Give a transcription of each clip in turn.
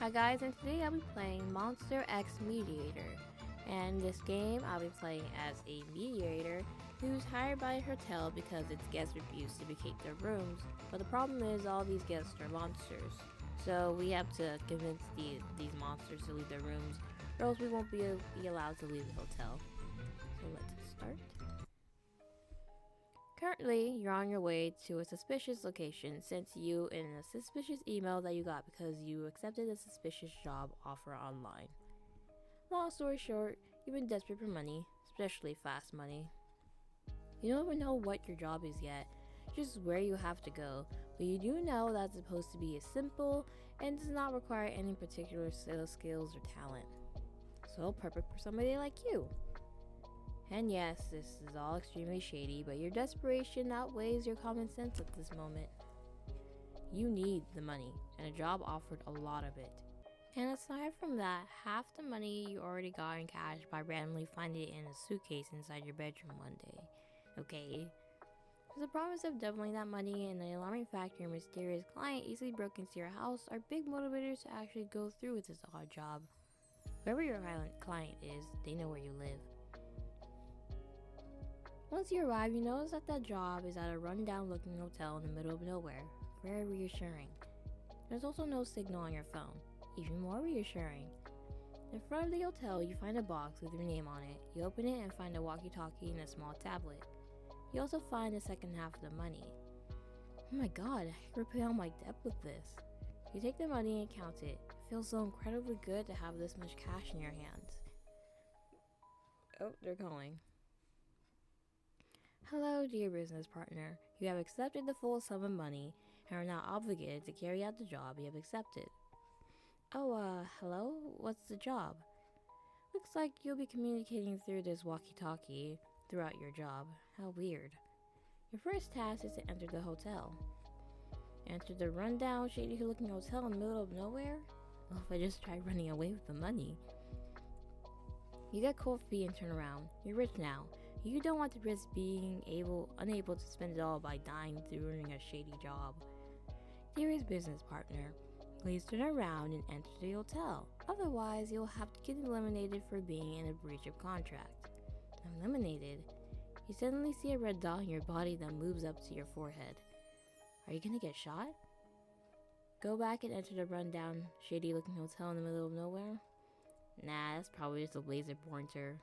Hi guys, and today I'll be playing Monster X Mediator. And in this game, I'll be playing as a mediator who's hired by a hotel because its guests refuse to vacate their rooms. But the problem is all these guests are monsters. So we have to convince these monsters to leave their rooms, or else we won't be allowed to leave the hotel. So let's start. Currently, you're on your way to a suspicious location sent to you in a suspicious email that you got because you accepted a suspicious job offer online. Long story short, you've been desperate for money, especially fast money. You don't even know what your job is yet, just where you have to go, but you do know that it's supposed to be simple and does not require any particular sales skills or talent. So perfect for somebody like you. And yes, this is all extremely shady, but your desperation outweighs your common sense at this moment. You need the money, and a job offered a lot of it. And aside from that, half the money you already got in cash by randomly finding it in a suitcase inside your bedroom one day. Okay? The promise of doubling that money and the alarming fact your mysterious client easily broke into your house are big motivators to actually go through with this odd job. Wherever your client is, they know where you live. Once you arrive, you notice that job is at a run-down looking hotel in the middle of nowhere. Very reassuring. There's also no signal on your phone. Even more reassuring. In front of the hotel, you find a box with your name on it. You open it and find a walkie-talkie and a small tablet. You also find the second half of the money. Oh my god, I can repay all my debt with this. You take the money and count it. It feels so incredibly good to have this much cash in your hands. Oh, they're calling. Hello, dear business partner. You have accepted the full sum of money and are now obligated to carry out the job you have accepted. Oh, hello? What's the job? Looks like you'll be communicating through this walkie-talkie throughout your job. How weird. Your first task is to enter the hotel. Enter the rundown, shady-looking hotel in the middle of nowhere? Well, if I just tried running away with the money. You get cold feet and turn around. You're rich now. You don't want to risk being unable to spend it all by dying through running a shady job. Dearest business partner, please turn around and enter the hotel. Otherwise, you'll have to get eliminated for being in a breach of contract. Eliminated? You suddenly see a red dot in your body that moves up to your forehead. Are you gonna get shot? Go back and enter the rundown, shady-looking hotel in the middle of nowhere? Nah, that's probably just a laser pointer.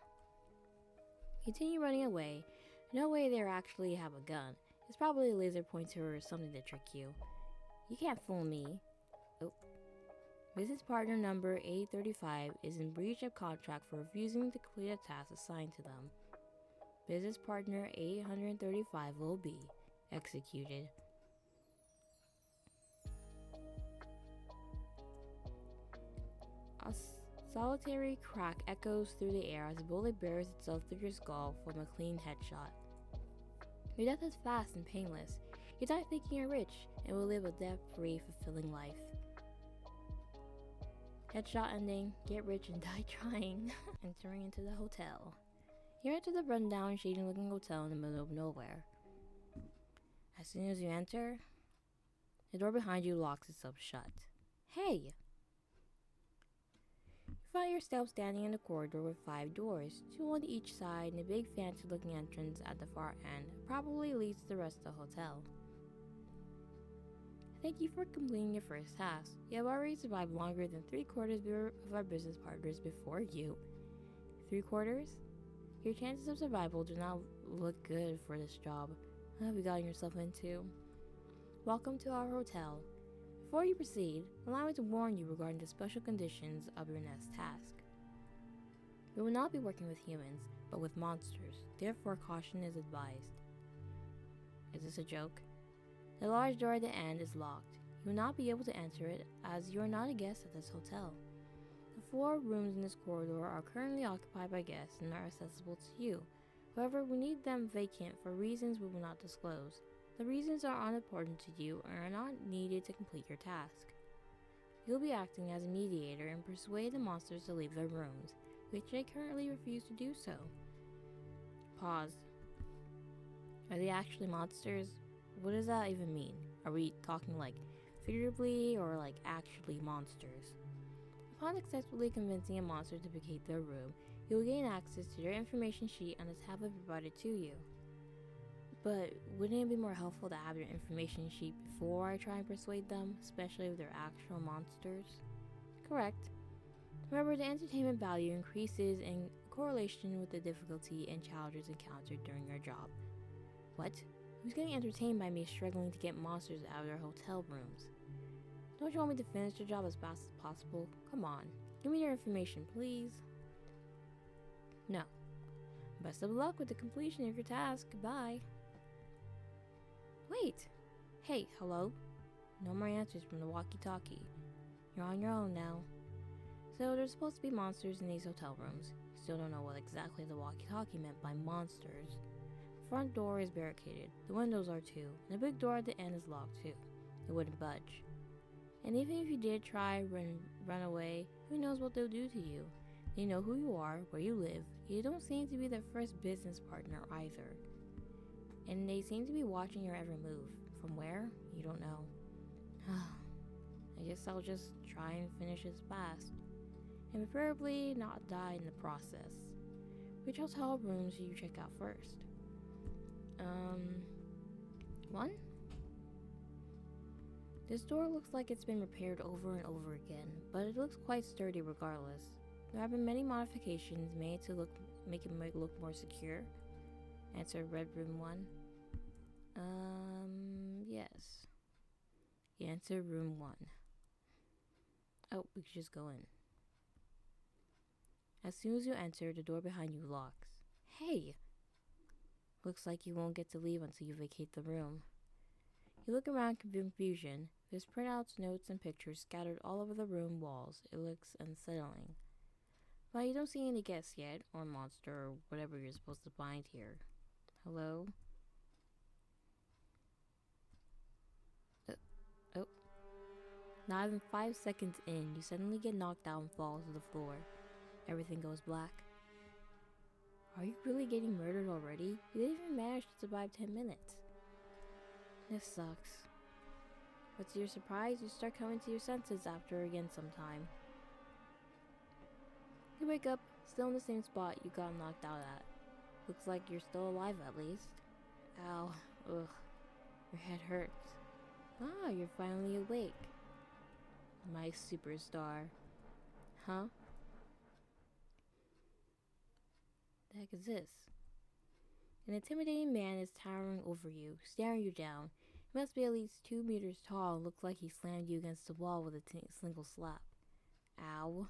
Continue running away. No way they actually have a gun. It's probably a laser pointer or something to trick you. You can't fool me. Oh. Business partner number 835 is in breach of contract for refusing to complete a task assigned to them. Business partner 835 will be executed. A solitary crack echoes through the air as a bullet buries itself through your skull from a clean headshot. Your death is fast and painless. You die thinking you're rich and will live a debt-free, fulfilling life. Headshot ending, get rich and die trying. Entering into the hotel. You enter the rundown, shady-looking hotel in the middle of nowhere. As soon as you enter, the door behind you locks itself shut. Hey! You find yourself standing in a corridor with 5 doors, 2 on each side, and a big fancy-looking entrance at the far end, probably leads to the rest of the hotel. Thank you for completing your first task. You have already survived longer than 3/4 of our business partners before you. 3/4? Your chances of survival do not look good for this job. What have you gotten yourself into? Welcome to our hotel. Before you proceed, allow me to warn you regarding the special conditions of your next task. We will not be working with humans, but with monsters. Therefore, caution is advised. Is this a joke? The large door at the end is locked. You will not be able to enter it as you are not a guest at this hotel. The 4 rooms in this corridor are currently occupied by guests and are accessible to you. However, we need them vacant for reasons we will not disclose. The reasons are unimportant to you and are not needed to complete your task. You'll be acting as a mediator and persuade the monsters to leave their rooms, which they currently refuse to do so. Pause. Are they actually monsters? What does that even mean? Are we talking like figuratively or like actually monsters? Upon successfully convincing a monster to vacate their room, you will gain access to their information sheet on a tablet provided to you. But wouldn't it be more helpful to have their information sheet before I try and persuade them, especially if they're actual monsters? Correct. Remember, the entertainment value increases in correlation with the difficulty and challenges encountered during your job. What? Who's getting entertained by me struggling to get monsters out of their hotel rooms? Don't you want me to finish the job as fast as possible? Come on, give me your information, please. No. Best of luck with the completion of your task. Goodbye. Wait. Hey, hello? No more answers from the walkie-talkie. You're on your own now. So there's supposed to be monsters in these hotel rooms. You still don't know what exactly the walkie-talkie meant by monsters. The front door is barricaded. The windows are too. And the big door at the end is locked too. It wouldn't budge. And even if you did try run away, who knows what they'll do to you? They know who you are, where you live. You don't seem to be their first business partner either. And they seem to be watching your every move. From where? You don't know. I guess I'll just try and finish this fast. And preferably not die in the process. Which hotel rooms do you check out first? One? This door looks like it's been repaired over and over again, but it looks quite sturdy regardless. There have been many modifications made to make it look more secure. Answer red room 1. Yes. Answer room 1. Oh, we could just go in. As soon as you enter, the door behind you locks. Hey! Looks like you won't get to leave until you vacate the room. You look around in confusion. There's printouts, notes, and pictures scattered all over the room walls. It looks unsettling. But you don't see any guests yet, or monster, or whatever you're supposed to find here. Hello? Oh. Not even 5 seconds in, you suddenly get knocked out and fall to the floor. Everything goes black. Are you really getting murdered already? You didn't even manage to survive 10 minutes. This sucks. But to your surprise, you start coming to your senses after again sometime. You wake up, still in the same spot you got knocked out at. Looks like you're still alive at least. Ow. Ugh. Your head hurts. Ah, you're finally awake. My superstar. Huh? The heck is this? An intimidating man is towering over you, staring you down. He must be at least 2 meters tall and looks like he slammed you against the wall with a single slap. Ow.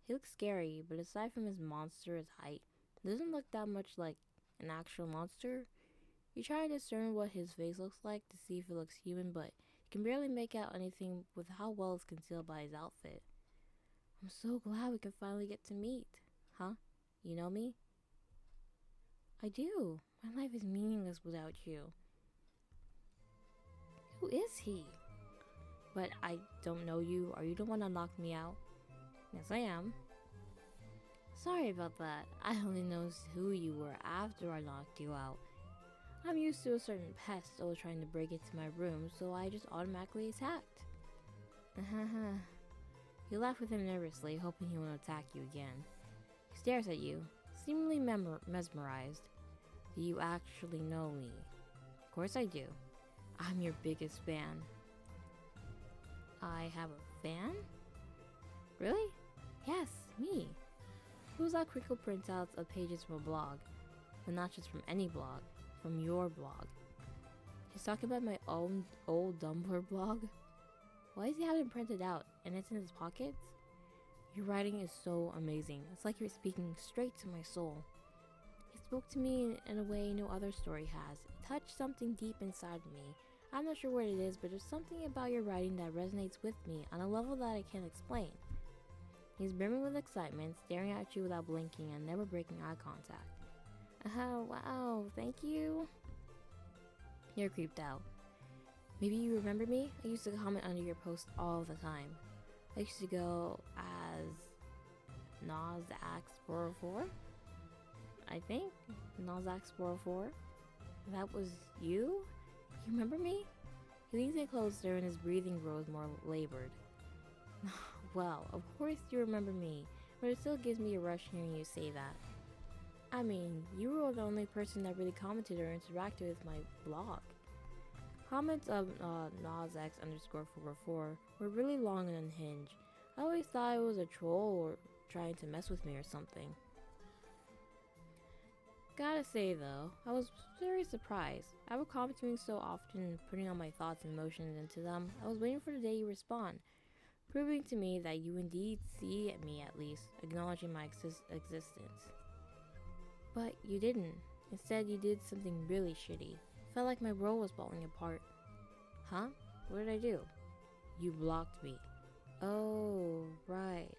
He looks scary, but aside from his monstrous height, it doesn't look that much like an actual monster. You try to discern what his face looks like to see if it looks human, but you can barely make out anything with how well it's concealed by his outfit. I'm so glad we can finally get to meet. Huh? You know me? I do. My life is meaningless without you. Who is he? But I don't know you. Are you the one that knocked me out? Yes, I am. Sorry about that. I only noticed who you were after I knocked you out. I'm used to a certain pest always trying to break into my room, so I just automatically attacked. You laugh with him nervously, hoping he won't attack you again. He stares at you, seemingly mesmerized. Do you actually know me? Of course I do. I'm your biggest fan. I have a fan? Really? Yes, me. Who's that quickly prints out of pages from a blog? But not just from any blog, from your blog. He's talking about my own old Tumblr blog? Why does he have it printed out and it's in his pockets? Your writing is so amazing. It's like you're speaking straight to my soul. It spoke to me in a way no other story has. It touched something deep inside of me. I'm not sure what it is, but there's something about your writing that resonates with me on a level that I can't explain. He's brimming with excitement, staring at you without blinking and never breaking eye contact. Oh, wow, thank you. You're creeped out. Maybe you remember me? I used to comment under your posts all the time. I used to go as Nozax404? I think? Nozax404? That was you? You remember me? He leans in closer and his breathing grows more labored. Well, of course you remember me, but it still gives me a rush hearing you say that. I mean, you were the only person that really commented or interacted with my blog. Comments of NosX_444 were really long and unhinged. I always thought it was a troll or trying to mess with me or something. Gotta say though, I was very surprised. After commenting so often and putting all my thoughts and emotions into them, I was waiting for the day you respond, proving to me that you indeed see me at least, acknowledging my existence. But you didn't. Instead, you did something really shitty. Felt like my world was falling apart. Huh? What did I do? You blocked me. Oh, right.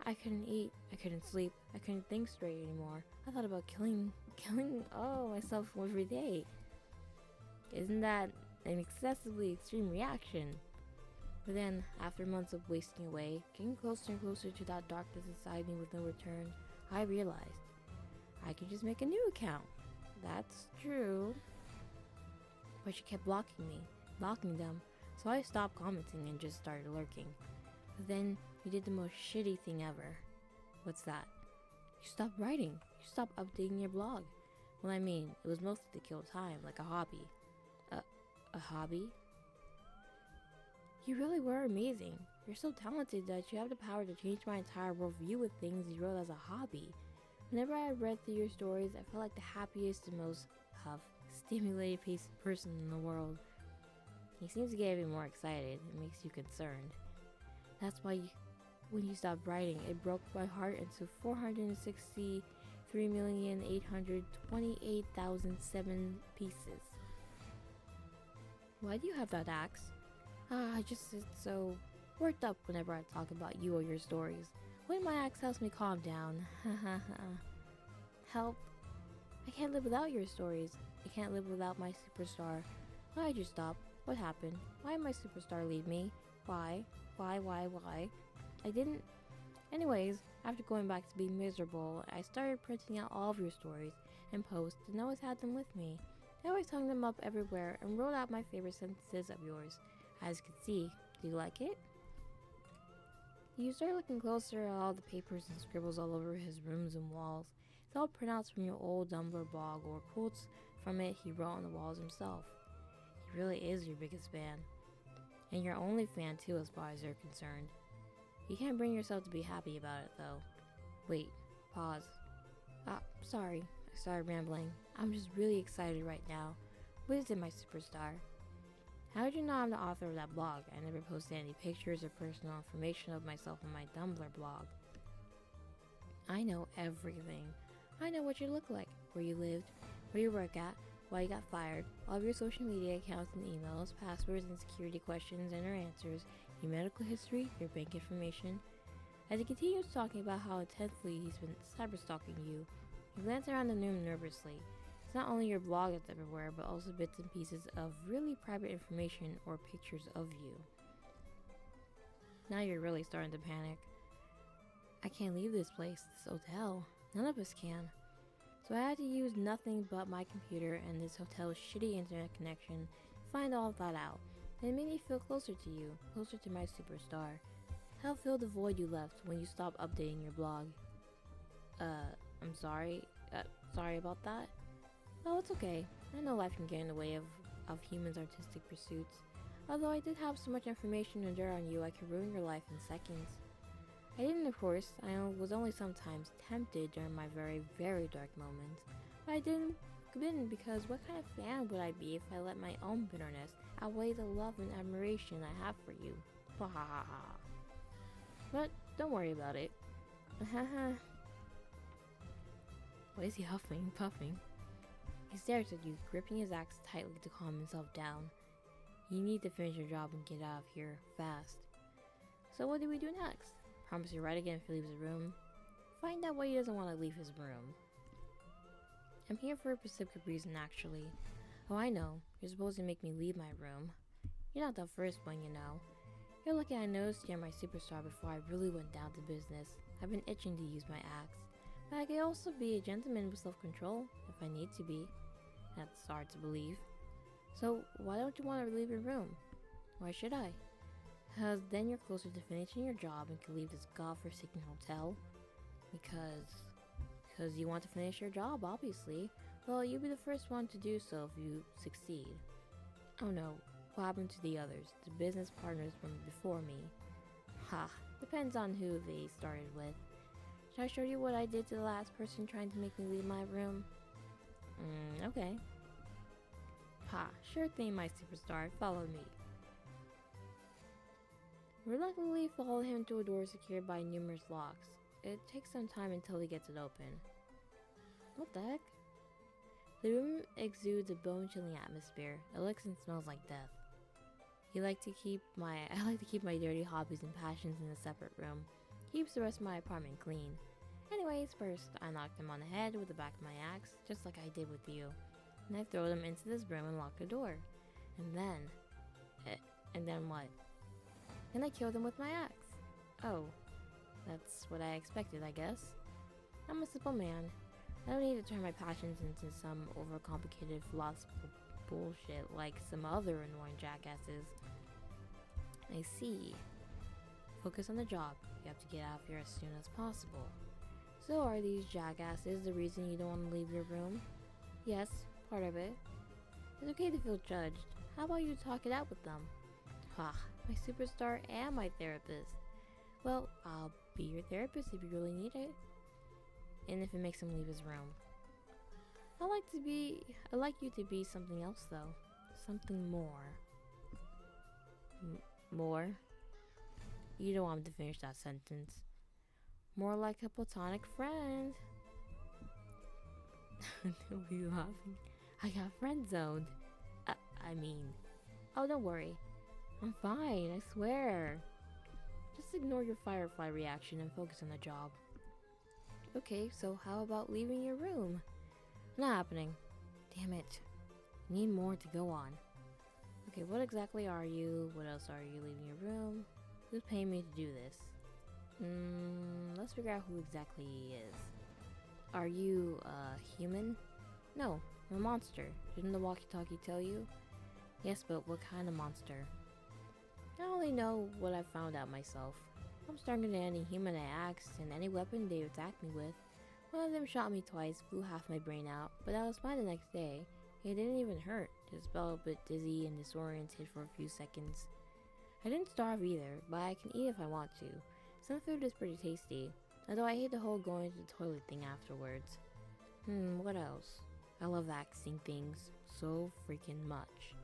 I couldn't eat, I couldn't sleep, I couldn't think straight anymore. I thought about killing myself every day. Isn't that an excessively extreme reaction? But then, after months of wasting away, getting closer and closer to that darkness inside me with no return, I realized I could just make a new account. That's true. But she kept blocking them, so I stopped commenting and just started lurking. But then, you did the most shitty thing ever. What's that? You stopped writing. You stopped updating your blog. Well, I mean, it was mostly to kill time, like a hobby. A hobby? You really were amazing. You're so talented that you have the power to change my entire worldview with things you wrote as a hobby. Whenever I read through your stories, I felt like the happiest and most stimulated person in the world. He seems to get even more excited. It makes you concerned. That's why when you stopped writing, it broke my heart into 463,828,007 pieces. Why do you have that axe? I just get so worked up whenever I talk about you or your stories. When my axe helps me calm down. Help. I can't live without your stories. I can't live without my superstar. Why'd you stop? What happened? Why did my superstar leave me? Why? I didn't. Anyways, after going back to being miserable, I started printing out all of your stories and posts and always had them with me. I always hung them up everywhere and wrote out my favorite sentences of yours. As you can see, do you like it? You start looking closer at all the papers and scribbles all over his rooms and walls. It's all printouts from your old Tumblr blog or quotes from it he wrote on the walls himself. He really is your biggest fan. And your only fan too as far as you're concerned. You can't bring yourself to be happy about it though. Wait, pause. Sorry, I started rambling. I'm just really excited right now. What is it, my superstar? How did you know I'm the author of that blog? I never posted any pictures or personal information of myself on my Tumblr blog. I know everything. I know what you look like, where you lived, where you work at, why you got fired, all of your social media accounts and emails, passwords and security questions and their answers, your medical history, your bank information. As he continues talking about how intensely he's been cyberstalking you, you glance around the room nervously. It's not only your blog that's everywhere, but also bits and pieces of really private information or pictures of you. Now you're really starting to panic. I can't leave this place, this hotel. None of us can. So I had to use nothing but my computer and this hotel's shitty internet connection to find all of that out. And it made me feel closer to you, closer to my superstar. Help fill the void you left when you stopped updating your blog. I'm sorry. Sorry about that. Oh, it's okay. I know life can get in the way of humans' artistic pursuits. Although I did have so much information and dirt on you, I could ruin your life in seconds. I didn't, of course. I was only sometimes tempted during my very, very dark moments. But I didn't because what kind of fan would I be if I let my own bitterness outweigh the love and admiration I have for you? But don't worry about it. Why is he huffing, puffing? He stares at you, gripping his axe tightly to calm himself down. You need to finish your job and get out of here, fast. So what do we do next? Promise you right again if he leaves the room. Find out why he doesn't want to leave his room. I'm here for a specific reason, actually. Oh, I know. You're supposed to make me leave my room. You're not the first one, you know. You're lucky I noticed you're my superstar before I really went down to business. I've been itching to use my axe. But I can also be a gentleman with self-control, if I need to be. That's hard to believe. So, why don't you want to leave your room? Why should I? Because then you're closer to finishing your job and can leave this godforsaken hotel. Because you want to finish your job, obviously. Well, you'll be the first one to do so if you succeed. Oh no, what happened to the others? The business partners from before me? Ha, depends on who they started with. Should I show you what I did to the last person trying to make me leave my room? Okay. Ha, sure thing, my superstar. Follow me. Reluctantly follow him to a door secured by numerous locks. It takes some time until he gets it open. What the heck? The room exudes a bone-chilling atmosphere. It looks and smells like death. I like to keep my dirty hobbies and passions in a separate room. Keeps the rest of my apartment clean. Anyways, first I knocked him on the head with the back of my axe, just like I did with you. And I throw them into this room and lock the door. And then what? Then I killed them with my axe. Oh, that's what I expected, I guess. I'm a simple man. I don't need to turn my passions into some overcomplicated philosophical bullshit like some other annoying jackasses. I see. Focus on the job. You have to get out of here as soon as possible. So are these jackasses the reason you don't want to leave your room? Yes, part of it. It's okay to feel judged. How about you talk it out with them? Ha, my superstar and my therapist. Well, I'll be your therapist if you really need it. And if it makes him leave his room. I'd like you to be something else though. Something more. More? You don't want me to finish that sentence. More like a platonic friend. Don't be laughing. I got friend zoned. Oh, don't worry. I'm fine, I swear. Just ignore your firefly reaction and focus on the job. Okay, so how about leaving your room? Not happening. Damn it. Need more to go on. Okay, what exactly are you? What else are you leaving your room? Who's paying me to do this? Let's figure out who exactly he is. Are you, human? No, I'm a monster. Didn't the walkie-talkie tell you? Yes, but what kind of monster? I only know what I found out myself. I'm stronger than any human I axed and any weapon they attacked me with. One of them shot me twice, blew half my brain out, but I was fine the next day. It didn't even hurt, just felt a bit dizzy and disoriented for a few seconds. I didn't starve either, but I can eat if I want to. Some food is pretty tasty, although I hate the whole going to the toilet thing afterwards. What else? I love axing things so freaking much.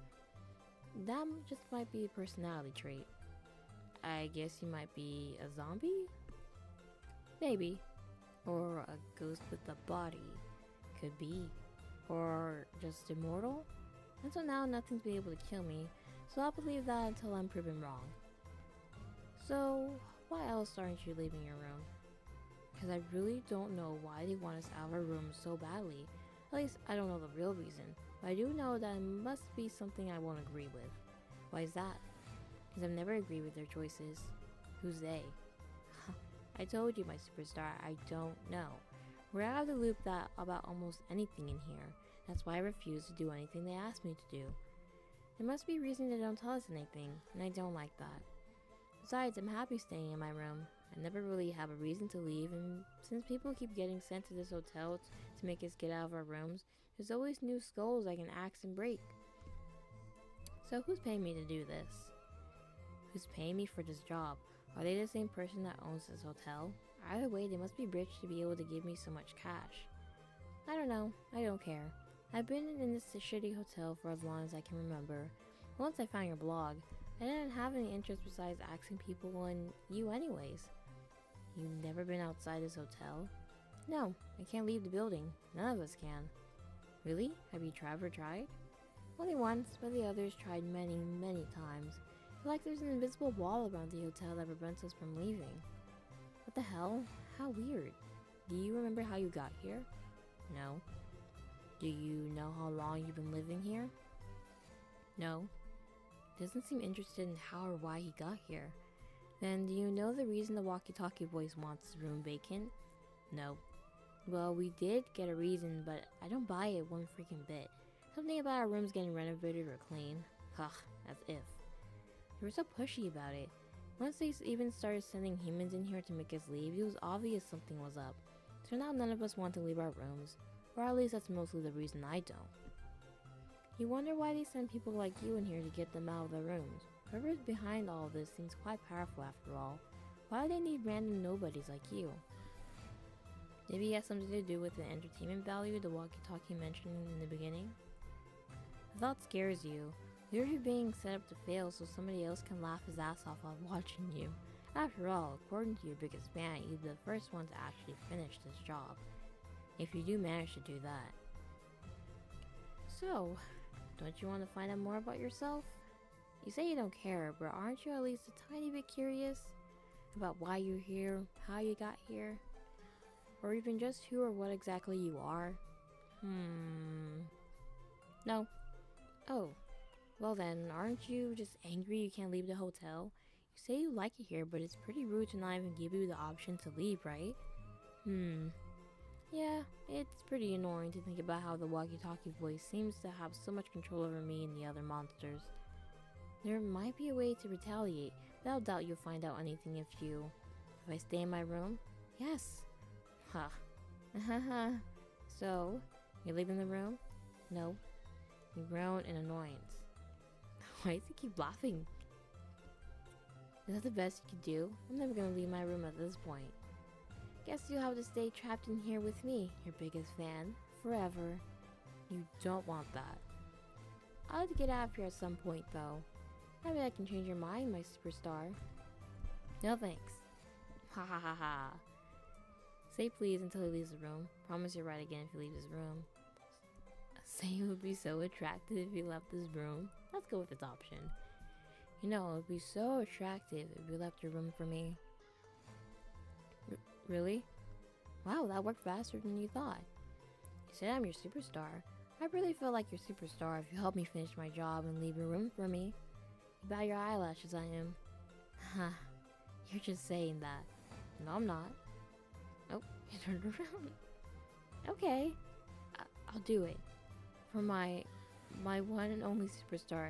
That just might be a personality trait. I guess you might be a zombie? Maybe. Or a ghost with a body. Could be. Or just immortal? Until now, nothing's been able to kill me, so I'll believe that until I'm proven wrong. So, why else aren't you leaving your room? Because I really don't know why they want us out of our room so badly. At least, I don't know the real reason, but I do know that it must be something I won't agree with. Why is that? Because I've never agreed with their choices. Who's they? I told you, my superstar, I don't know. We're out of the loop about almost anything in here. That's why I refuse to do anything they ask me to do. There must be a reason they don't tell us anything, and I don't like that. Besides, I'm happy staying in my room. I never really have a reason to leave, and since people keep getting sent to this hotel to make us get out of our rooms, there's always new skulls I can axe and break. So who's paying me to do this? Who's paying me for this job? Are they the same person that owns this hotel? Either way, they must be rich to be able to give me so much cash. I don't know. I don't care. I've been in this shitty hotel for as long as I can remember. Once I found your blog, I didn't have any interest besides asking people and you anyways. You've never been outside this hotel? No, I can't leave the building. None of us can. Really? Have you ever tried? Only once, but the others tried many, many times. I feel like there's an invisible wall around the hotel that prevents us from leaving. What the hell? How weird. Do you remember how you got here? No. Do you know how long you've been living here? No. Doesn't seem interested in how or why he got here. Then do you know the reason the walkie-talkie voice wants his room vacant? No. Well, we did get a reason, but I don't buy it one freaking bit. Something about our rooms getting renovated or clean. Ugh, as if. They were so pushy about it. Once they even started sending humans in here to make us leave, it was obvious something was up. So now none of us want to leave our rooms, or at least that's mostly the reason I don't. You wonder why they send people like you in here to get them out of their rooms. Whoever's behind all of this seems quite powerful after all. Why do they need random nobodies like you? Maybe it has something to do with the entertainment value the walkie-talkie mentioned in the beginning? The thought scares you. You're being set up to fail so somebody else can laugh his ass off while watching you. After all, according to your biggest fan, you'll be the first one to actually finish this job. If you do manage to do that. So, don't you want to find out more about yourself? You say you don't care, but aren't you at least a tiny bit curious? About why you're here, how you got here? Or even just who or what exactly you are? No. Oh. Well then, aren't you just angry you can't leave the hotel? You say you like it here, but it's pretty rude to not even give you the option to leave, right? Yeah, it's pretty annoying to think about how the walkie-talkie voice seems to have so much control over me and the other monsters. There might be a way to retaliate, but I doubt you'll find out anything if I stay in my room? Yes. Ha. Haha. So, you're leaving the room? No. You groan in annoyance. Why does he keep laughing? Is that the best you could do? I'm never gonna leave my room at this point. Guess you'll have to stay trapped in here with me, your biggest fan, forever. You don't want that. I'll have to get out of here at some point, though. Maybe I can change your mind, my superstar. No thanks. Ha ha ha ha. Say please until he leaves the room. Promise you're right again if he leaves his room. Say it would be so attractive if he left his room. Let's go with this option. You know, it would be so attractive if you left your room for me. Really? Wow, that worked faster than you thought. You said I'm your superstar. I really feel like your superstar if you help me finish my job and leave your room for me. You bat your eyelashes, I am. Huh. You're just saying that. No, I'm not. Oh, you turned around. Okay. I'll do it. For my one and only superstar.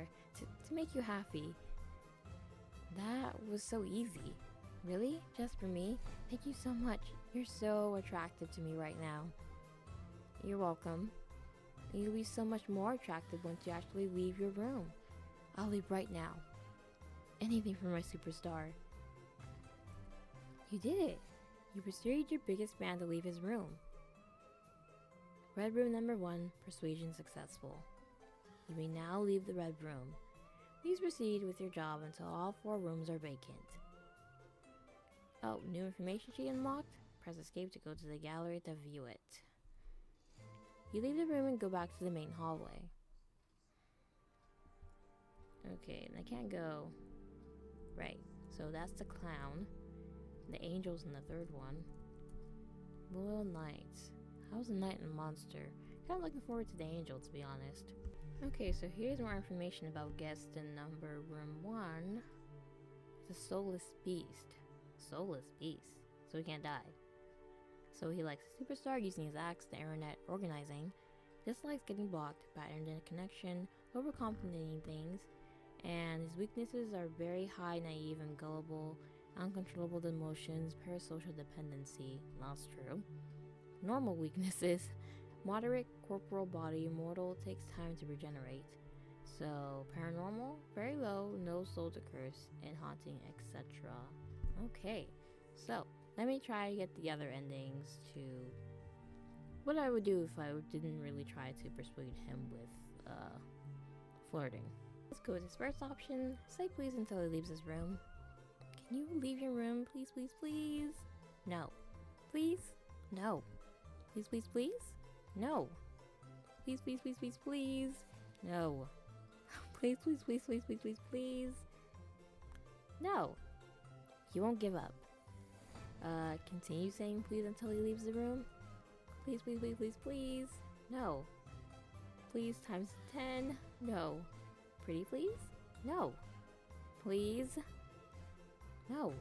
To make you happy. That was so easy. Really? Just for me? Thank you so much. You're so attractive to me right now. You're welcome. You'll be so much more attractive once you actually leave your room. I'll leave right now. Anything for my superstar. You did it. You persuaded your biggest fan to leave his room. Red room number 1, persuasion successful. You may now leave the red room. Please proceed with your job until all 4 rooms are vacant. Oh, new information sheet unlocked? Press escape to go to the gallery to view it. You leave the room and go back to the main hallway. Okay, and I can't go. Right, so that's the clown. The angel's in the 3rd one. Loyal Knight. How's the knight and monster? Kinda looking forward to the angel, to be honest. Okay, so here's more information about guest in number room 1. The soulless beast. Soulless beast. So he can't die. So he likes a superstar, using his axe, the internet, organizing. Dislikes getting blocked, bad internet connection, overcomplicating things. And his weaknesses are very high, naive, and gullible, uncontrollable emotions, parasocial dependency. That's true. Normal weaknesses. Moderate corporal body, immortal, takes time to regenerate. So, paranormal, very low, no soul to curse, and haunting, etc. Okay, so let me try to get the other endings to what I would do if I didn't really try to persuade him with flirting. Let's go with his first option. Say please until he leaves his room. Can you leave your room, please, please, please? No. Please? No. Please, please, please? No. Please, please, please, please, please? No. Please, please, please, please, please, please, please? No. He won't give up. Continue saying please until he leaves the room. Please, please, please, please, please? No. Please times 10? No. Pretty please? No. Please? No.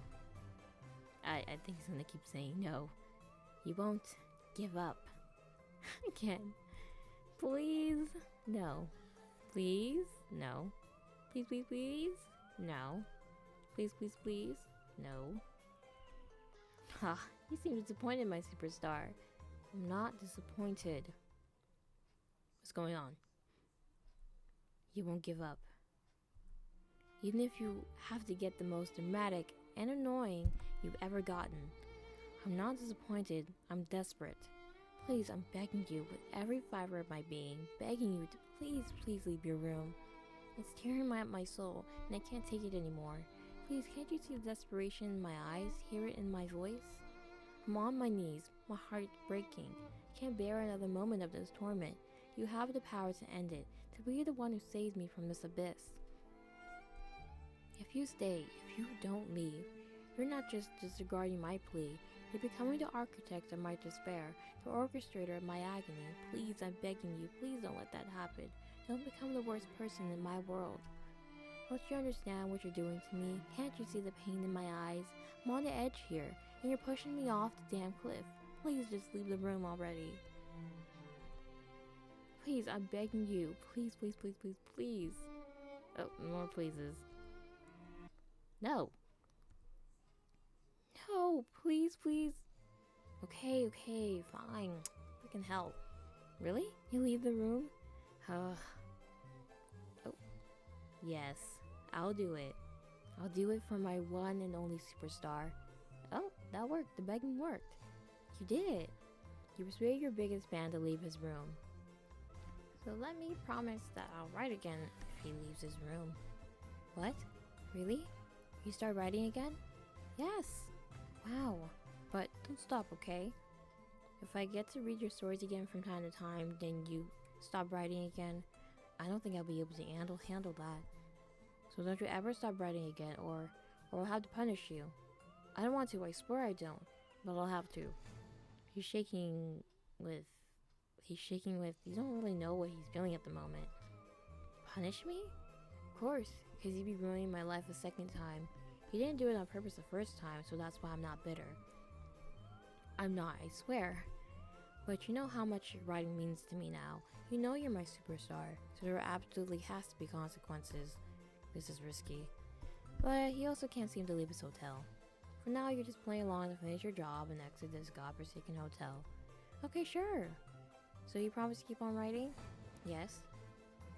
I think he's gonna keep saying no. He won't give up. Again. Please? No. Please? No. Please, please, please? No. Please, please, please. No. Ha, you seem disappointed, my superstar. I'm not disappointed. What's going on? You won't give up. Even if you have to get the most dramatic and annoying you've ever gotten. I'm not disappointed, I'm desperate. Please, I'm begging you with every fiber of my being, begging you to please, please leave your room. It's tearing at my soul, and I can't take it anymore. Please, can't you see the desperation in my eyes, hear it in my voice? I'm on my knees, my heart breaking. I can't bear another moment of this torment. You have the power to end it, to be the one who saves me from this abyss. If you stay, if you don't leave, you're not just disregarding my plea, you're becoming the architect of my despair, the orchestrator of my agony. Please, I'm begging you, please don't let that happen. Don't become the worst person in my world. Don't you understand what you're doing to me? Can't you see the pain in my eyes? I'm on the edge here, and you're pushing me off the damn cliff. Please just leave the room already. Please, I'm begging you. Please, please, please, please, please. Oh, more pleases. No. No, please, please. Okay, fine. I can help. Really? You leave the room? Oh. Yes, I'll do it. I'll do it for my one and only superstar. Oh, that worked. The begging worked. You did it. You persuaded your biggest fan to leave his room. So let me promise that I'll write again if he leaves his room. What? Really? You start writing again? Yes. Wow. But don't stop, okay? If I get to read your stories again from time to time, then you stop writing again, I don't think I'll be able to handle that. So don't you ever stop writing again, or I'll have to punish you. I don't want to, I swear I don't, but I'll have to. He's shaking with, you don't really know what he's feeling at the moment. Punish me? Of course, because you'd be ruining my life a second time. You didn't do it on purpose the first time, so that's why I'm not bitter. I'm not, I swear. But you know how much your writing means to me now. You know you're my superstar, so there absolutely has to be consequences. This is risky. But he also can't seem to leave his hotel. For now, you're just playing along to finish your job and exit this godforsaken hotel. Okay, sure. So you promise to keep on writing? Yes.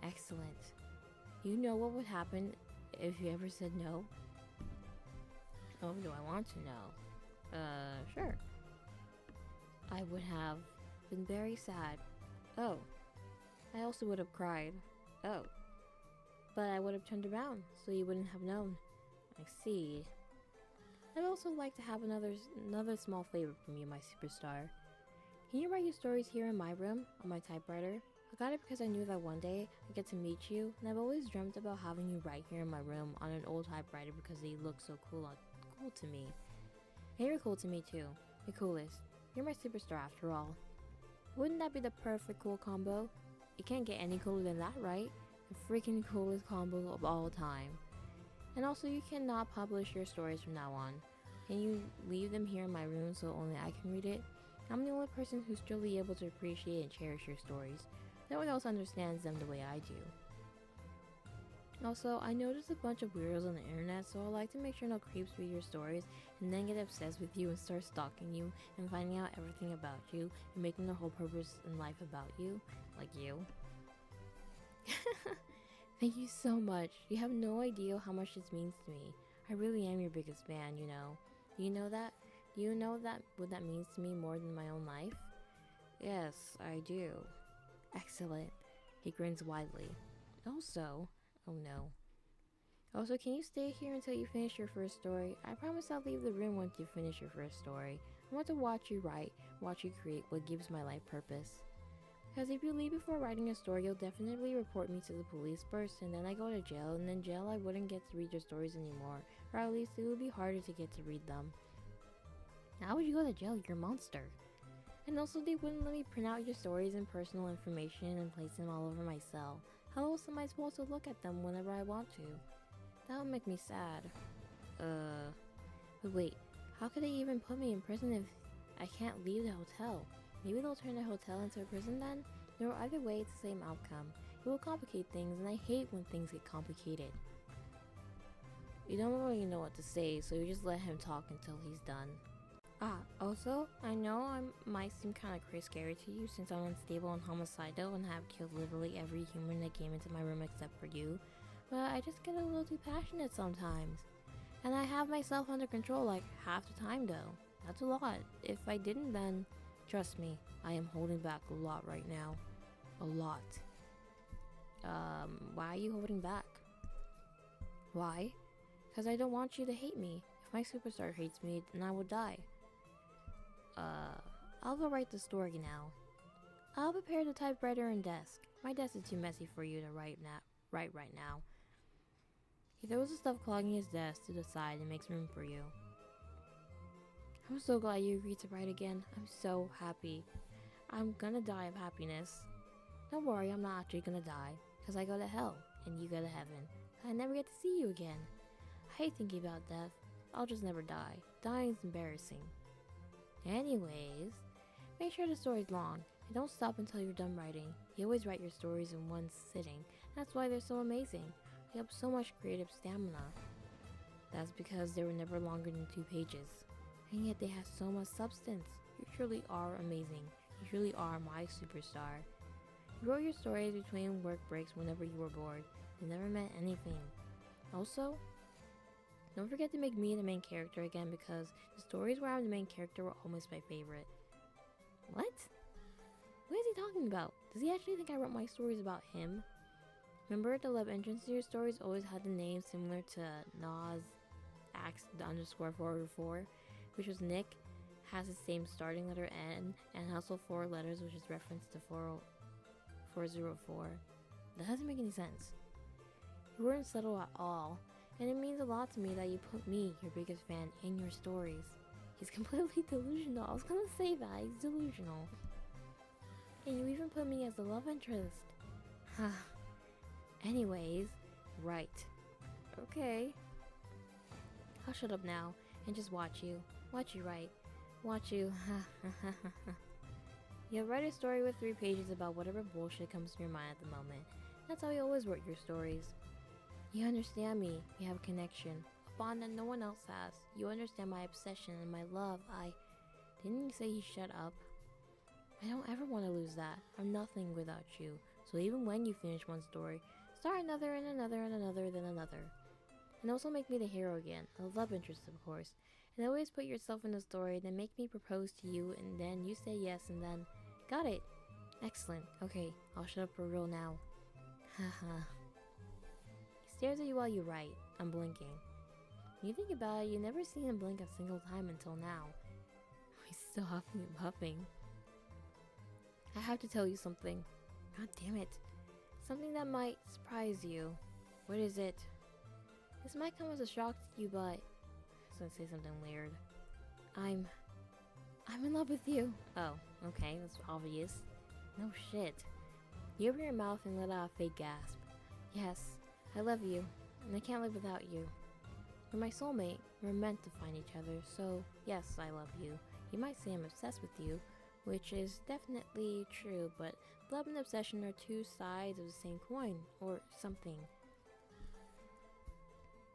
Excellent. You know what would happen if you ever said no? Oh, do I want to know? Sure. I would have been very sad. Oh. I also would have cried. Oh. But I would have turned around, so you wouldn't have known. I see. I'd also like to have another small favor from you, my superstar. Can you write your stories here in my room, on my typewriter? I got it because I knew that one day I'd get to meet you, and I've always dreamt about having you right here in my room on an old typewriter because they look so cool to me. And you're cool to me too. You're coolest. You're my superstar after all. Wouldn't that be the perfect cool combo? You can't get any cooler than that, right? The freaking coolest combo of all time. And also, you cannot publish your stories from now on. Can you leave them here in my room so only I can read it? I'm the only person who's truly able to appreciate and cherish your stories. No one else understands them the way I do. Also, I noticed a bunch of weirdos on the internet, so I like to make sure no creeps read your stories and then get obsessed with you and start stalking you and finding out everything about you and making their whole purpose in life about you, like you. Thank you so much. You have no idea how much this means to me. I really am your biggest fan, you know. Do you know that? Do you know that what that means to me more than my own life? Yes, I do. Excellent. He grins widely. Also, oh no. Also, can you stay here until you finish your first story? I promise I'll leave the room once you finish your first story. I want to watch you write, watch you create what gives my life purpose. Because if you leave before writing a story, you'll definitely report me to the police first, and then I go to jail, and in jail I wouldn't get to read your stories anymore, or at least it would be harder to get to read them. How would you go to jail? You're a monster. And also, they wouldn't let me print out your stories and personal information and place them all over my cell. How else am I supposed to look at them whenever I want to? That would make me sad. But wait, how could they even put me in prison if I can't leave the hotel? Maybe they'll turn the hotel into a prison then? There are either way, it's the same outcome. It will complicate things, and I hate when things get complicated. You don't really know what to say, so you just let him talk until he's done. Also, I know I might seem kind of scary to you since I'm unstable and homicidal and have killed literally every human that came into my room except for you, but I just get a little too passionate sometimes. And I have myself under control like half the time though. That's a lot. If I didn't, then trust me, I am holding back a lot right now. A lot. Why are you holding back? Why? Because I don't want you to hate me. If my superstar hates me, then I will die. I'll go write the story now. I'll prepare the typewriter and desk. My desk is too messy for you to write right now. He throws the stuff clogging his desk to the side and makes room for you. I'm so glad you agreed to write again. I'm so happy. I'm gonna die of happiness. Don't worry, I'm not actually gonna die, because I go to hell, and you go to heaven. I never get to see you again. I hate thinking about death. I'll just never die. Dying's embarrassing. Anyways, make sure the story's long, and don't stop until you're done writing. You always write your stories in one sitting. That's why they're so amazing. You have so much creative stamina. That's because they were never longer than 2 pages. And yet they have so much substance. You truly are amazing. You truly are my superstar. You wrote your stories between work breaks whenever you were bored. They never meant anything. Also, don't forget to make me the main character again, because the stories where I'm the main character were almost my favorite. What? What is he talking about? Does he actually think I wrote my stories about him? Remember the love entrance to your stories always had the name similar to Nas Ax _404, which was Nick, has the same starting letter N, and also 4 letters, which is reference to 404. That doesn't make any sense. You weren't subtle at all, and it means a lot to me that you put me, your biggest fan, in your stories. He's completely delusional. I was gonna say that, he's delusional. And you even put me as the love interest. Anyways, right. Okay. I'll shut up now and just watch you. Watch you write. Watch you. You'll write a story with 3 pages about whatever bullshit comes to your mind at the moment. That's how you always write your stories. You understand me. You have a connection. A bond that no one else has. You understand my obsession and my love. Didn't you say you shut up? I don't ever want to lose that. I'm nothing without you. So even when you finish one story, start another and another and another, then another. And also make me the hero again. A love interest, of course. And always put yourself in the story, then make me propose to you, and then you say yes, and then... Got it! Excellent. Okay, I'll shut up for real now. Haha. He stares at you while you write, unblinking. When you think about it, you've never seen him blink a single time until now. He's still huffing and puffing. I have to tell you something. God damn it. Something that might surprise you. What is it? This might come as a shock to you, but... I was gonna say something weird. I'm in love with you. Oh, okay, that's obvious. No shit. You open your mouth and let out a fake gasp. Yes, I love you, and I can't live without you. You're my soulmate. We're meant to find each other, so yes, I love you. You might say I'm obsessed with you, which is definitely true, but love and obsession are 2 sides of the same coin, or something.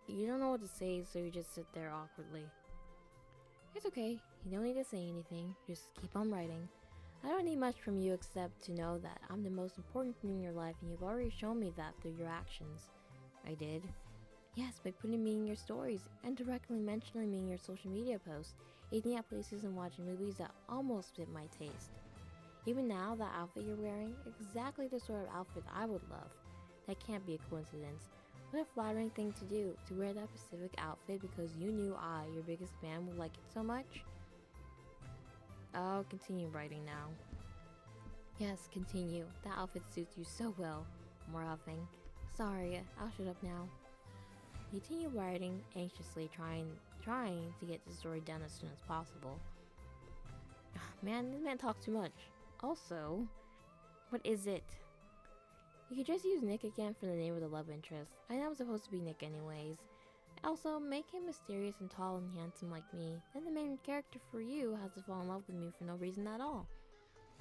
You don't know what to say, so you just sit there awkwardly. It's okay, you don't need to say anything, just keep on writing. I don't need much from you except to know that I'm the most important thing in your life, and you've already shown me that through your actions. I did? Yes, by putting me in your stories, and directly mentioning me in your social media posts, eating at places and watching movies that almost fit my taste. Even now, that outfit you're wearing, exactly the sort of outfit I would love. That can't be a coincidence. What a flattering thing to do, to wear that specific outfit because you knew I, your biggest fan, would like it so much. I'll continue writing now. Yes, continue. That outfit suits you so well. More huffing. Sorry, I'll shut up now. Continue writing, anxiously trying to get the story done as soon as possible. Man, this man talks too much. Also, what is it? You could just use Nick again for the name of the love interest. I know I'm supposed to be Nick anyways. Also, make him mysterious and tall and handsome like me. Then the main character for you has to fall in love with me for no reason at all.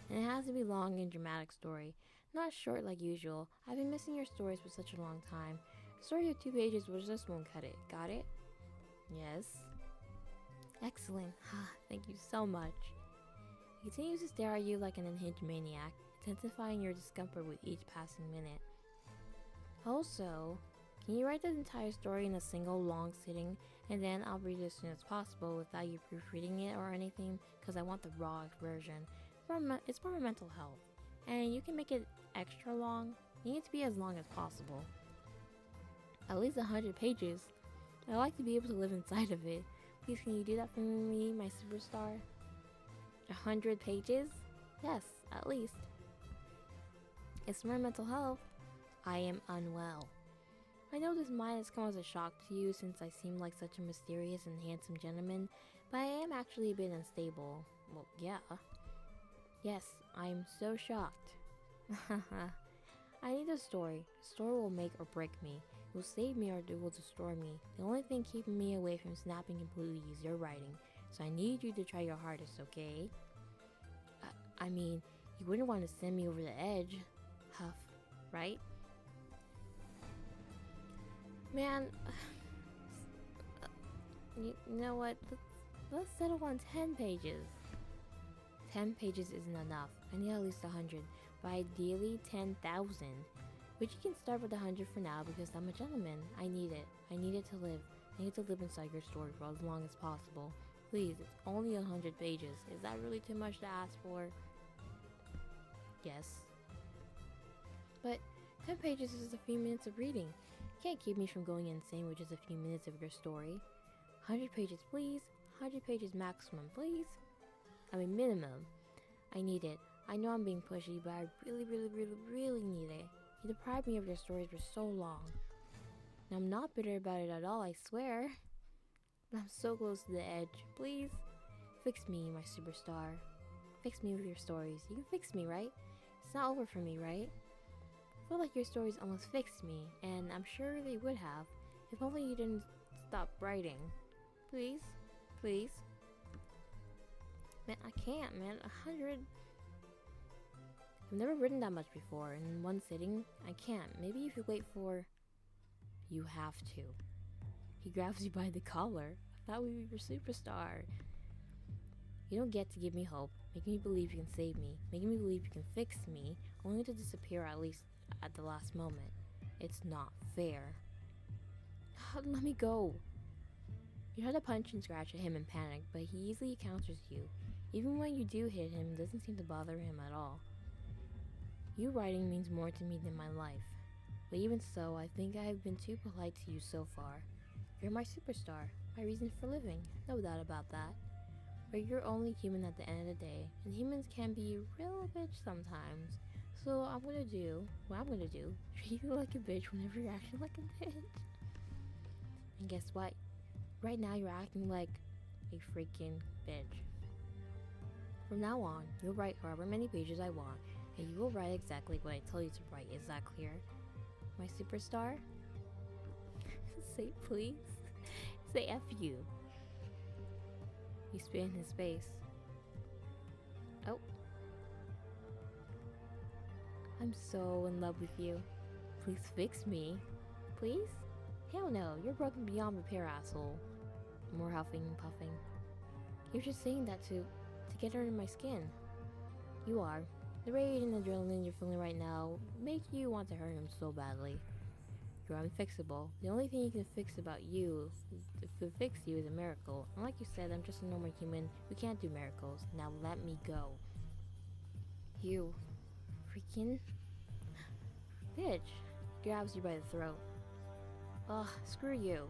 And it has to be long and dramatic story. Not short like usual. I've been missing your stories for such a long time. Story of 2 pages, which just won't cut it. Got it? Yes. Excellent. Thank you so much. He continues to stare at you like an unhinged maniac, intensifying your discomfort with each passing minute. Also, can you write the entire story in a single long sitting, and then I'll read it as soon as possible without you proofreading it or anything, because I want the raw version. It's for my mental health. And you can make it extra long. You need to be as long as possible. At least 100 pages. I like to be able to live inside of it. Please, can you do that for me, my superstar? 100 pages? Yes, at least. It's for my mental health. I am unwell. I know this might have come as a shock to you since I seem like such a mysterious and handsome gentleman, but I am actually a bit unstable. Well, yeah. Yes, I am so shocked. I need a story. A story will make or break me. It will save me or it will destroy me. The only thing keeping me away from snapping completely is your writing, so I need you to try your hardest, okay? I mean, you wouldn't want to send me over the edge. Huff, right? Man, you know what? Let's settle on 10 pages. 10 pages isn't enough. I need at least 100, but ideally 10,000. But you can start with 100 for now because I'm a gentleman. I need it. I need it to live. I need to live inside your story for as long as possible. Please, it's only 100 pages. Is that really too much to ask for? Yes. But 10 pages is a few minutes of reading. You can't keep me from going insane with just a few minutes of your story. 100 pages, please. 100 pages maximum, please. I mean, minimum. I need it. I know I'm being pushy, but I really, really, really, really need it. You deprived me of your stories for so long. And I'm not bitter about it at all, I swear. But I'm so close to the edge. Please, fix me, my superstar. Fix me with your stories. You can fix me, right? It's not over for me, right? I feel like your stories almost fixed me, and I'm sure they would have, if only you didn't stop writing. Please? Please? Man, I can't, man. 100... I've never written that much before. In one sitting, I can't. Maybe if you wait for... You have to. He grabs you by the collar. I thought we were your superstar. You don't get to give me hope, making me believe you can save me, making me believe you can fix me, only to disappear at least at the last moment. It's not fair. Let me go. You try to punch and scratch at him in panic, but he easily counters you. Even when you do hit him, it doesn't seem to bother him at all. You writing means more to me than my life. But even so, I think I have been too polite to you so far. You're my superstar, my reason for living, no doubt about that. But you're only human at the end of the day, and humans can be a real bitch sometimes. So what I'm gonna do, treat you like a bitch whenever you're acting like a bitch. And guess what? Right now you're acting like a freaking bitch. From now on, you'll write however many pages I want, and you will write exactly what I tell you to write. Is that clear? My superstar? Say please. Say F you. You spit in his face. Oh. I'm so in love with you. Please fix me. Please? Hell no, you're broken beyond repair, asshole. More huffing and puffing. You're just saying that to get under my skin. You are. The rage and adrenaline you're feeling right now make you want to hurt him so badly. You're unfixable. The only thing you can fix about you, to fix you, is a miracle. And like you said, I'm just a normal human who can't do miracles. Now let me go. You freaking bitch. Grabs you by the throat. Ugh, screw you.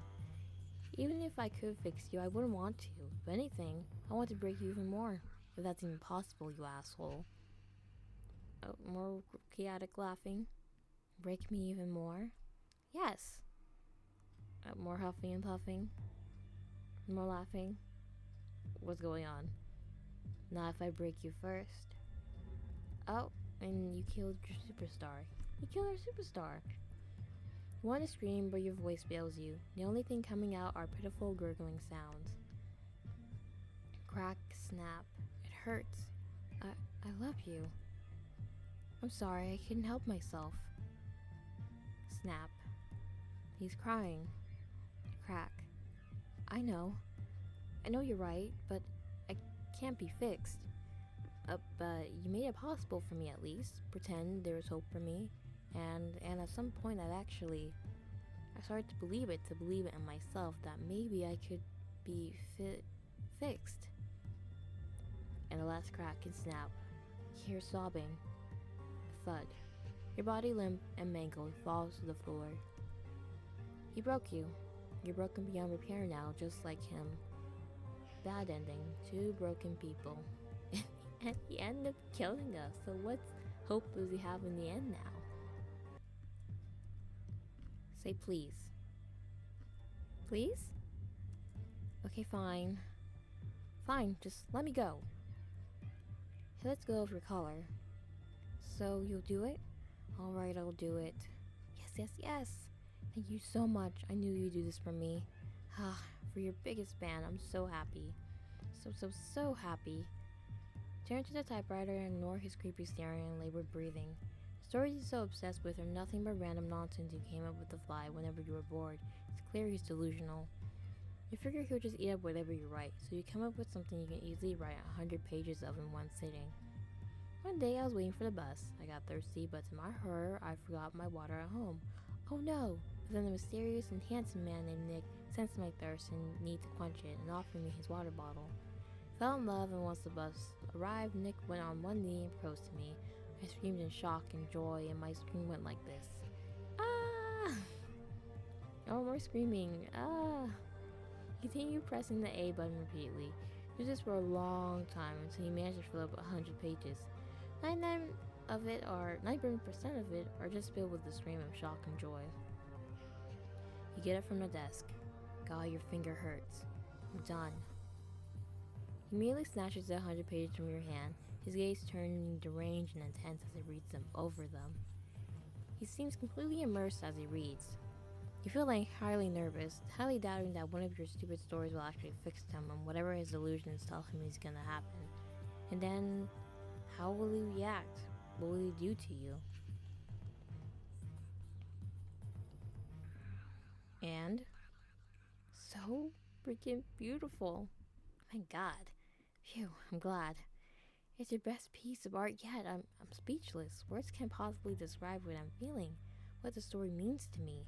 Even if I could fix you, I wouldn't want to. If anything, I want to break you even more. If that's even possible, you asshole. Oh, more chaotic laughing. Break me even more? Yes. More huffing and puffing. More laughing. What's going on? Now if I break you first. Oh, and you killed your superstar. You killed our superstar. You want to scream, but your voice fails you. The only thing coming out are pitiful gurgling sounds. Crack, snap. It hurts. I love you. I'm sorry, I couldn't help myself. Snap. He's crying. Crack. I know you're right, but I can't be fixed. But you made it possible for me at least. Pretend there was hope for me. And at some point I started to believe it in myself that maybe I could be fixed. And the last crack can snap. You hear sobbing. A thud. Your body limp and mangled falls to the floor. He broke you. You're broken beyond repair now, just like him. Bad ending. 2 broken people. And he ended up killing us, so what hope does he have in the end now? Say please. Please? Okay, fine. Fine, just let me go. He lets go of your collar. So you'll do it? Alright, I'll do it. Yes. Thank you so much. I knew you'd do this for me. For your biggest fan, I'm so happy. So happy. Turn to the typewriter and ignore his creepy staring and labored breathing. The stories he's so obsessed with are nothing but random nonsense you came up with to fly whenever you were bored. It's clear he's delusional. You figure he'll just eat up whatever you write, so you come up with something you can easily write 100 pages of in one sitting. One day I was waiting for the bus. I got thirsty, but to my horror, I forgot my water at home. Oh no! But then the mysterious and handsome man named Nick sensed my thirst and need to quench it and offered me his water bottle. Fell in love, and once the bus arrived, Nick went on one knee and proposed to me. I screamed in shock and joy, and my scream went like this. Ah! Oh, more screaming. Ah! Continue pressing the A button repeatedly. Do this for a long time until you manage to fill up 100 pages. 99% of it are just filled with the scream of shock and joy. You get up from the desk. God, your finger hurts. I'm done. He immediately snatches the 100 pages from your hand, his gaze turning deranged and intense as he reads them over them. He seems completely immersed as he reads. You feel like highly nervous, highly doubting that one of your stupid stories will actually fix him and whatever his delusions tell him is gonna happen. And then, how will he react? What will he do to you? And so freaking beautiful. Thank God. Phew, I'm glad. It's your best piece of art yet. I'm speechless. Words can't possibly describe what I'm feeling, what the story means to me.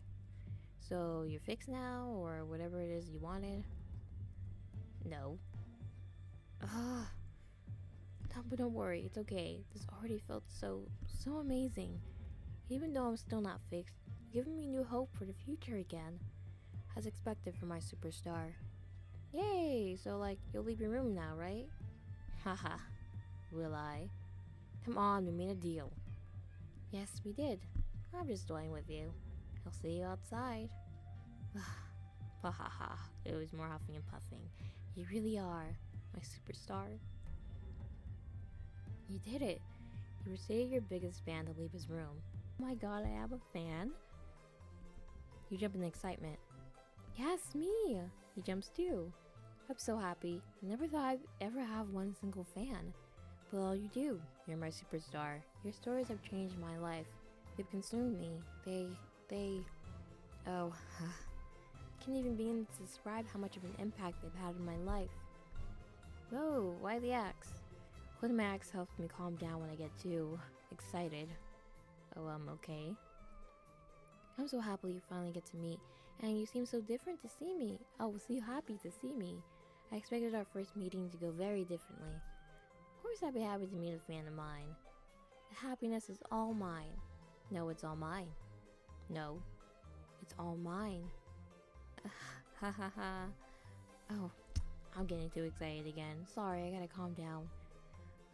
So you're fixed now, or whatever it is you wanted? No. Ugh. No, but don't worry, it's okay. This already felt so amazing. Even though I'm still not fixed, giving me new hope for the future again. As expected from my superstar. Yay! So you'll leave your room now, right? Haha. Will I? Come on, we made a deal. Yes, we did. I'm just toying with you. I'll see you outside. Ha ha ha. It was more huffing and puffing. You really are my superstar. You did it. You were saying your biggest fan to leave his room. Oh my god, I have a fan? You jump in excitement. Yes, me! He jumps too. I'm so happy. I never thought I'd ever have one single fan. Well, you do. You're my superstar. Your stories have changed my life. They've consumed me. Oh, can't even begin to describe how much of an impact they've had in my life. Whoa, why the axe? Holding my axe helps me calm down when I get too excited. Oh, okay. I'm so happy you finally get to meet, and you seem so different to see me. Oh, so happy to see me. I expected our first meeting to go very differently. Of course I'd be happy to meet a fan of mine. The happiness is all mine. No, it's all mine. No, it's all mine. Ha ha ha. Oh, I'm getting too excited again. Sorry, I gotta calm down.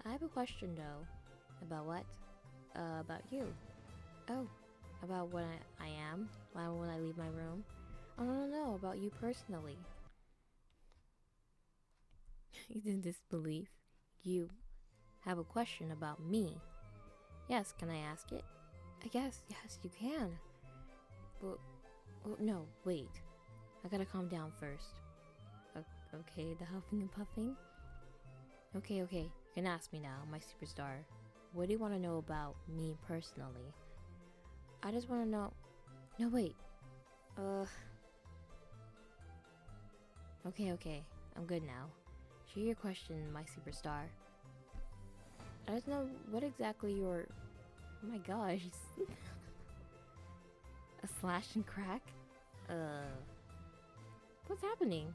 I have a question though. About what? About you. Oh, about what I am when I leave my room. I don't know, about you personally. He's in disbelief. You have a question about me. Yes, can I ask it? Yes, you can. But, no, wait. I gotta calm down first. Okay, the huffing and puffing? Okay, you can ask me now, my superstar. What do you want to know about me personally? I just want to know... No, wait. Uh. Okay. I'm good now. Share your question, my superstar. I don't know what exactly your. Oh my gosh. A slash and crack? What's happening?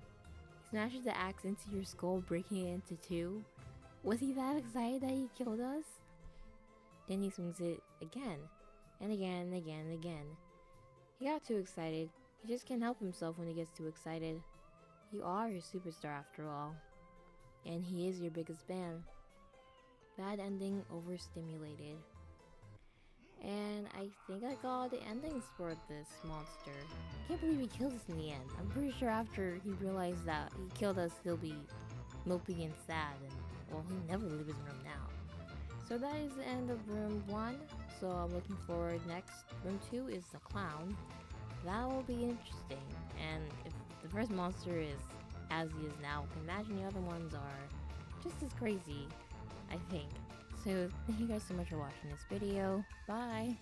He smashes the axe into your skull, breaking it into two. Was he that excited that he killed us? Then he swings it again, and again, and again, and again. He got too excited. He just can't help himself when he gets too excited. You are your superstar after all. And he is your biggest fan. Bad ending, overstimulated. And I think I got the endings for this monster. Can't believe he killed us in the end. I'm pretty sure after he realized that he killed us, he'll be mopey and sad, and well, he'll never leave his room now. So that is the end of room 1. So I'm looking forward next. Room 2 is the clown. That will be interesting. And if the first monster is as he is now, I can imagine the other ones are just as crazy, I think. So thank you guys so much for watching this video. Bye!